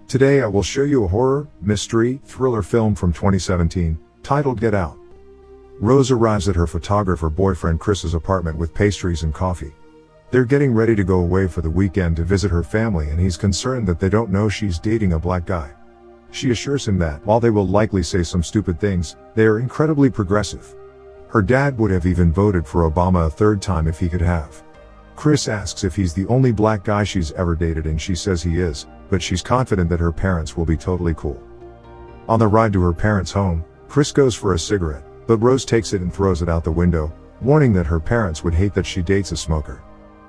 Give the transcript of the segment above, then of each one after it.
Today I will show you a horror, mystery, thriller film from 2017, titled Get Out. Rose arrives at her photographer boyfriend Chris's apartment with pastries and coffee. They're getting ready to go away for the weekend to visit her family, and he's concerned that they don't know she's dating a black guy. She assures him that, while they will likely say some stupid things, they are incredibly progressive. Her dad would have even voted for Obama a third time if he could have. Chris asks if he's the only black guy she's ever dated, and she says he is, but she's confident that her parents will be totally cool. On the ride to her parents' home, Chris goes for a cigarette, but Rose takes it and throws it out the window, warning that her parents would hate that she dates a smoker.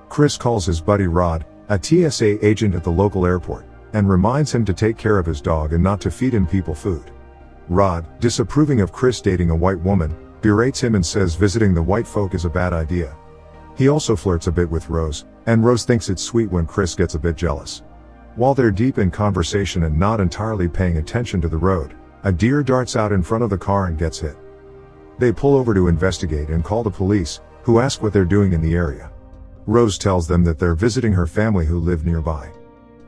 Chris calls his buddy Rod, a TSA agent at the local airport, and reminds him to take care of his dog and not to feed him people food. Rod, disapproving of Chris dating a white woman, berates him and says visiting the white folk is a bad idea. He also flirts a bit with Rose, and Rose thinks it's sweet when Chris gets a bit jealous. While they're deep in conversation and not entirely paying attention to the road, a deer darts out in front of the car and gets hit. They pull over to investigate and call the police, who ask what they're doing in the area. Rose tells them that they're visiting her family who live nearby.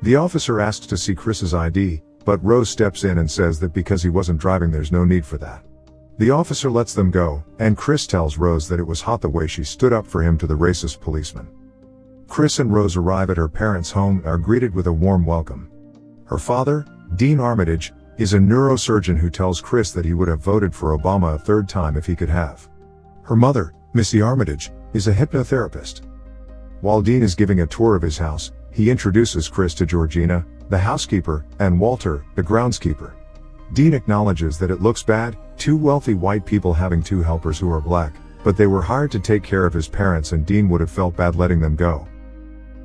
The officer asks to see Chris's ID, but Rose steps in and says that because he wasn't driving there's no need for that. The officer lets them go, and Chris tells Rose that it was hot the way she stood up for him to the racist policeman. Chris and Rose arrive at her parents' home and are greeted with a warm welcome. Her father, Dean Armitage, is a neurosurgeon who tells Chris that he would have voted for Obama a third time if he could have. Her mother, Missy Armitage, is a hypnotherapist. While Dean is giving a tour of his house, he introduces Chris to Georgina, the housekeeper, and Walter, the groundskeeper. Dean acknowledges that it looks bad, two wealthy white people having two helpers who are black, but they were hired to take care of his parents and Dean would have felt bad letting them go.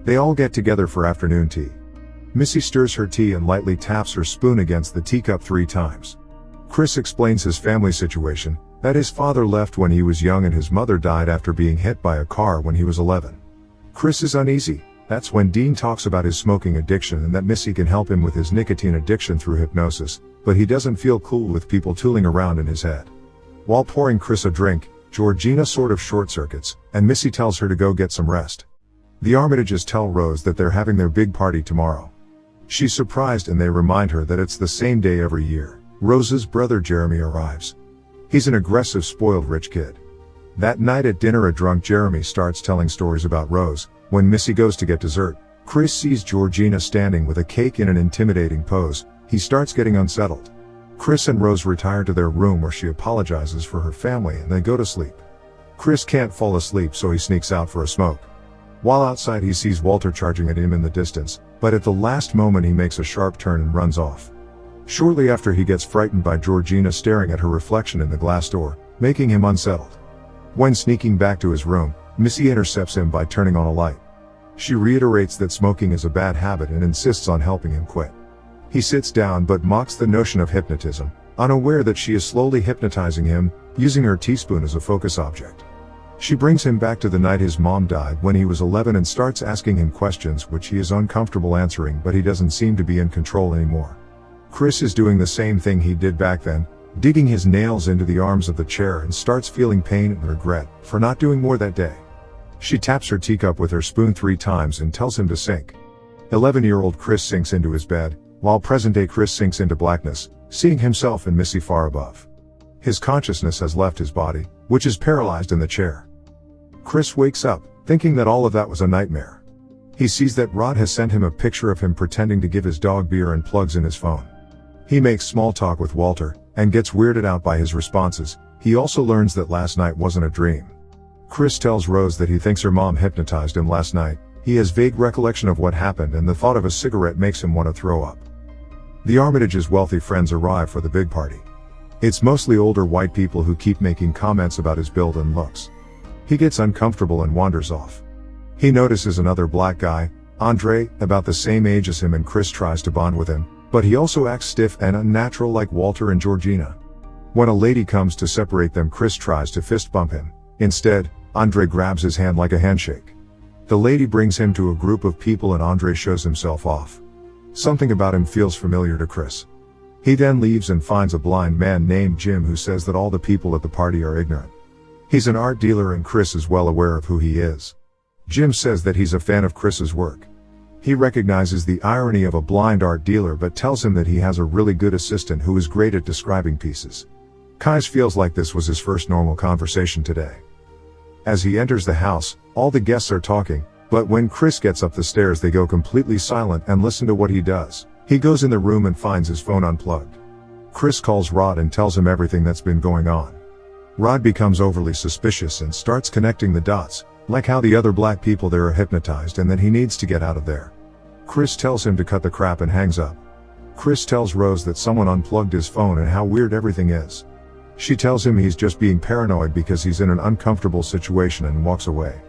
They all get together for afternoon tea. Missy stirs her tea and lightly taps her spoon against the teacup 3 times. Chris explains his family situation, that his father left when he was young and his mother died after being hit by a car when he was 11. Chris is uneasy. That's when Dean talks about his smoking addiction and that Missy can help him with his nicotine addiction through hypnosis, but he doesn't feel cool with people tooling around in his head. While pouring Chris a drink, Georgina sort of short-circuits, and Missy tells her to go get some rest. The Armitages tell Rose that they're having their big party tomorrow. She's surprised and they remind her that it's the same day every year. Rose's brother Jeremy arrives. He's an aggressive, spoiled rich kid. That night at dinner, a drunk Jeremy starts telling stories about Rose. When Missy goes to get dessert, Chris sees Georgina standing with a cake in an intimidating pose. He starts getting unsettled. Chris and Rose retire to their room where she apologizes for her family and they go to sleep. Chris can't fall asleep, so he sneaks out for a smoke. While outside, he sees Walter charging at him in the distance, but at the last moment he makes a sharp turn and runs off. Shortly after, he gets frightened by Georgina staring at her reflection in the glass door, making him unsettled. When sneaking back to his room, Missy intercepts him by turning on a light. She reiterates that smoking is a bad habit and insists on helping him quit. He sits down but mocks the notion of hypnotism, unaware that she is slowly hypnotizing him, using her teaspoon as a focus object. She brings him back to the night his mom died when he was 11 and starts asking him questions which he is uncomfortable answering, but he doesn't seem to be in control anymore. Chris is doing the same thing he did back then, digging his nails into the arms of the chair, and starts feeling pain and regret for not doing more that day. She taps her teacup with her spoon 3 times and tells him to sink. 11-year-old Chris sinks into his bed, while present-day Chris sinks into blackness, seeing himself and Missy far above. His consciousness has left his body, which is paralyzed in the chair. Chris wakes up, thinking that all of that was a nightmare. He sees that Rod has sent him a picture of him pretending to give his dog beer and plugs in his phone. He makes small talk with Walter, and gets weirded out by his responses. He also learns that last night wasn't a dream. Chris tells Rose that he thinks her mom hypnotized him last night. He has vague recollection of what happened, and the thought of a cigarette makes him want to throw up. The Armitages' wealthy friends arrive for the big party. It's mostly older white people who keep making comments about his build and looks. He gets uncomfortable and wanders off. He notices another black guy, Andre, about the same age as him, and Chris tries to bond with him, but he also acts stiff and unnatural like Walter and Georgina. When a lady comes to separate them, Chris tries to fist bump him. Instead, Andre grabs his hand like a handshake. The lady brings him to a group of people and Andre shows himself off. Something about him feels familiar to Chris. He then leaves and finds a blind man named Jim who says that all the people at the party are ignorant. He's an art dealer and Chris is well aware of who he is. Jim says that he's a fan of Chris's work. He recognizes the irony of a blind art dealer but tells him that he has a really good assistant who is great at describing pieces. Kais feels like this was his first normal conversation today. As he enters the house, all the guests are talking, but when Chris gets up the stairs they go completely silent and listen to what he does. He goes in the room and finds his phone unplugged. Chris calls Rod and tells him everything that's been going on. Rod becomes overly suspicious and starts connecting the dots, like how the other black people there are hypnotized and that he needs to get out of there. Chris tells him to cut the crap and hangs up. Chris tells Rose that someone unplugged his phone and how weird everything is. She tells him he's just being paranoid because he's in an uncomfortable situation and walks away.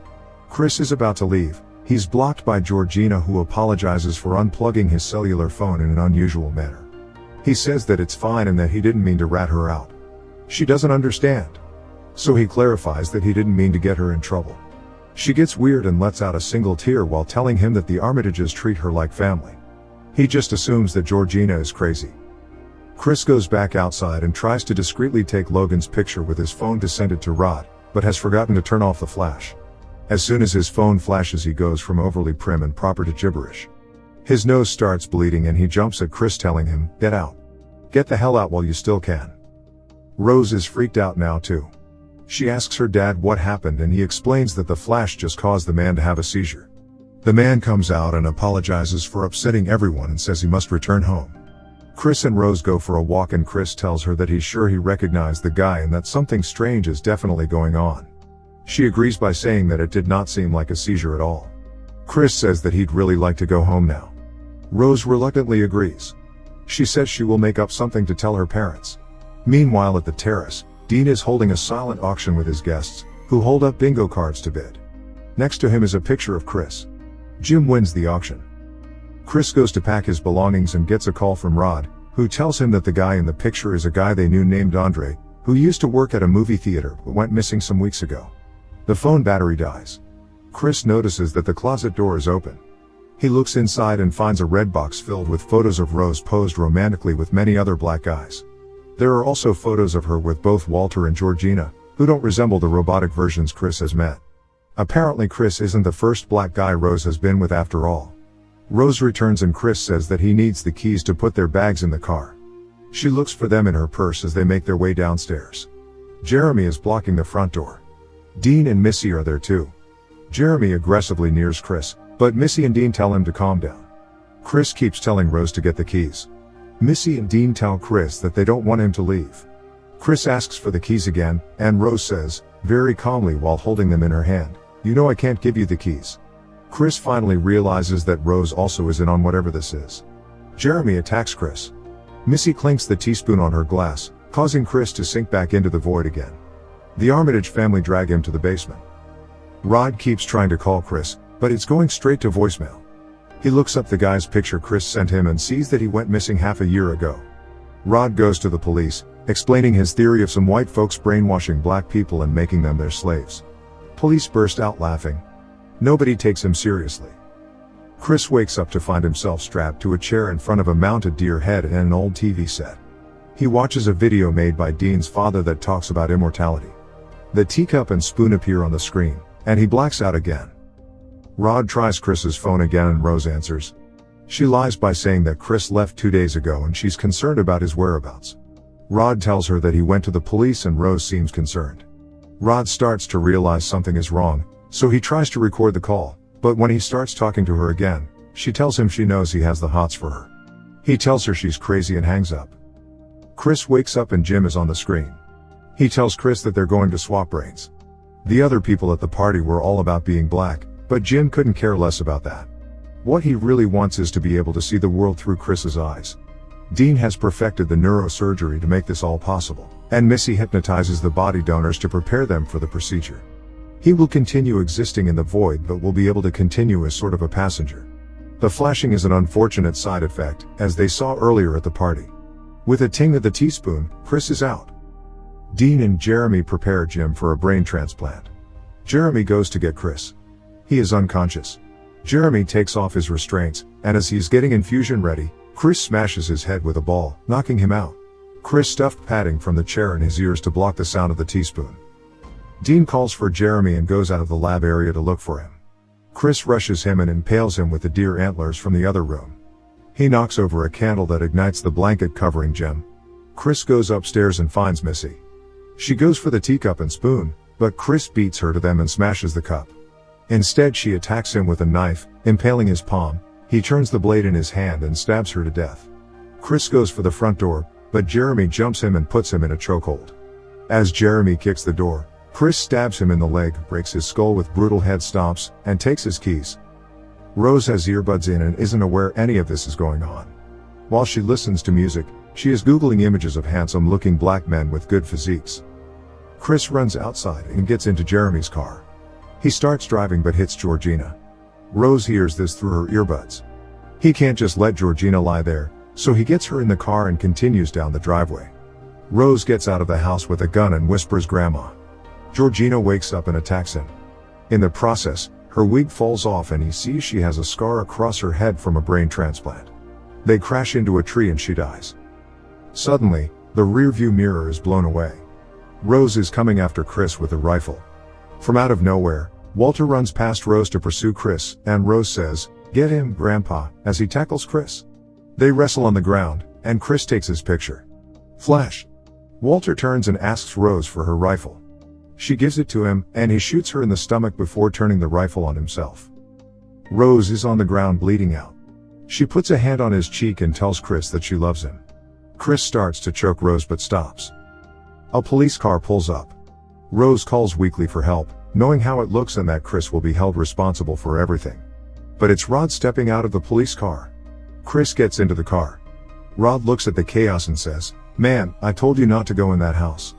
Chris is about to leave. He's blocked by Georgina, who apologizes for unplugging his cellular phone in an unusual manner. He says that it's fine and that he didn't mean to rat her out. She doesn't understand. So he clarifies that he didn't mean to get her in trouble. She gets weird and lets out a single tear while telling him that the Armitages treat her like family. He just assumes that Georgina is crazy. Chris goes back outside and tries to discreetly take Logan's picture with his phone to send it to Rod, but has forgotten to turn off the flash. As soon as his phone flashes he goes from overly prim and proper to gibberish. His nose starts bleeding and he jumps at Chris, telling him, "Get out. Get the hell out while you still can." Rose is freaked out now too. She asks her dad what happened and he explains that the flash just caused the man to have a seizure. The man comes out and apologizes for upsetting everyone and says he must return home. Chris and Rose go for a walk and Chris tells her that he's sure he recognized the guy and that something strange is definitely going on. She agrees by saying that it did not seem like a seizure at all. Chris says that he'd really like to go home now. Rose reluctantly agrees. She says she will make up something to tell her parents. Meanwhile at the terrace, Dean is holding a silent auction with his guests, who hold up bingo cards to bid. Next to him is a picture of Chris. Jim wins the auction. Chris goes to pack his belongings and gets a call from Rod, who tells him that the guy in the picture is a guy they knew named Andre, who used to work at a movie theater but went missing some weeks ago. The phone battery dies. Chris notices that the closet door is open. He looks inside and finds a red box filled with photos of Rose posed romantically with many other black guys. There are also photos of her with both Walter and Georgina, who don't resemble the robotic versions Chris has met. Apparently Chris isn't the first black guy Rose has been with after all. Rose returns and Chris says that he needs the keys to put their bags in the car. She looks for them in her purse as they make their way downstairs. Jeremy is blocking the front door. Dean and Missy are there too. Jeremy aggressively nears Chris, but Missy and Dean tell him to calm down. Chris keeps telling Rose to get the keys. Missy and Dean tell Chris that they don't want him to leave. Chris asks for the keys again, and Rose says, very calmly while holding them in her hand, "You know I can't give you the keys." Chris finally realizes that Rose also is in on whatever this is. Jeremy attacks Chris. Missy clinks the teaspoon on her glass, causing Chris to sink back into the void again. The Armitage family drag him to the basement. Rod keeps trying to call Chris, but it's going straight to voicemail. He looks up the guy's picture Chris sent him and sees that he went missing half a year ago. Rod goes to the police, explaining his theory of some white folks brainwashing black people and making them their slaves. Police burst out laughing. Nobody takes him seriously. Chris wakes up to find himself strapped to a chair in front of a mounted deer head and an old TV set. He watches a video made by Dean's father that talks about immortality. The teacup and spoon appear on the screen, and he blacks out again. Rod tries Chris's phone again and Rose answers. She lies by saying that Chris left 2 days ago and she's concerned about his whereabouts. Rod tells her that he went to the police and Rose seems concerned. Rod starts to realize something is wrong, so he tries to record the call, but when he starts talking to her again, she tells him she knows he has the hots for her. He tells her she's crazy and hangs up. Chris wakes up and Jim is on the screen. He tells Chris that they're going to swap brains. The other people at the party were all about being black, but Jim couldn't care less about that. What he really wants is to be able to see the world through Chris's eyes. Dean has perfected the neurosurgery to make this all possible, and Missy hypnotizes the body donors to prepare them for the procedure. He will continue existing in the void but will be able to continue as sort of a passenger. The flashing is an unfortunate side effect, as they saw earlier at the party. With a ting of the teaspoon, Chris is out. Dean and Jeremy prepare Jim for a brain transplant. Jeremy goes to get Chris. He is unconscious. Jeremy takes off his restraints, and as he's getting infusion ready, Chris smashes his head with a ball, knocking him out. Chris stuffed padding from the chair in his ears to block the sound of the teaspoon. Dean calls for Jeremy and goes out of the lab area to look for him. Chris rushes him and impales him with the deer antlers from the other room. He knocks over a candle that ignites the blanket covering Jim. Chris goes upstairs and finds Missy. She goes for the teacup and spoon, but Chris beats her to them and smashes the cup. Instead, she attacks him with a knife, impaling his palm. He turns the blade in his hand and stabs her to death. Chris goes for the front door, but Jeremy jumps him and puts him in a chokehold. As Jeremy kicks the door, Chris stabs him in the leg, breaks his skull with brutal head stomps, and takes his keys. Rose has earbuds in and isn't aware any of this is going on. While she listens to music, she is Googling images of handsome-looking black men with good physiques. Chris runs outside and gets into Jeremy's car. He starts driving but hits Georgina. Rose hears this through her earbuds. He can't just let Georgina lie there, so he gets her in the car and continues down the driveway. Rose gets out of the house with a gun and whispers "Grandma." Georgina wakes up and attacks him. In the process, her wig falls off and he sees she has a scar across her head from a brain transplant. They crash into a tree and she dies. Suddenly, the rearview mirror is blown away. Rose is coming after Chris with a rifle. From out of nowhere, Walter runs past Rose to pursue Chris, and Rose says, "Get him, Grandpa," as he tackles Chris. They wrestle on the ground, and Chris takes his picture. Flash. Walter turns and asks Rose for her rifle. She gives it to him, and he shoots her in the stomach before turning the rifle on himself. Rose is on the ground bleeding out. She puts a hand on his cheek and tells Chris that she loves him. Chris starts to choke Rose but stops. A police car pulls up. Rose calls weakly for help, knowing how it looks and that Chris will be held responsible for everything. But it's Rod stepping out of the police car. Chris gets into the car. Rod looks at the chaos and says, "Man, I told you not to go in that house."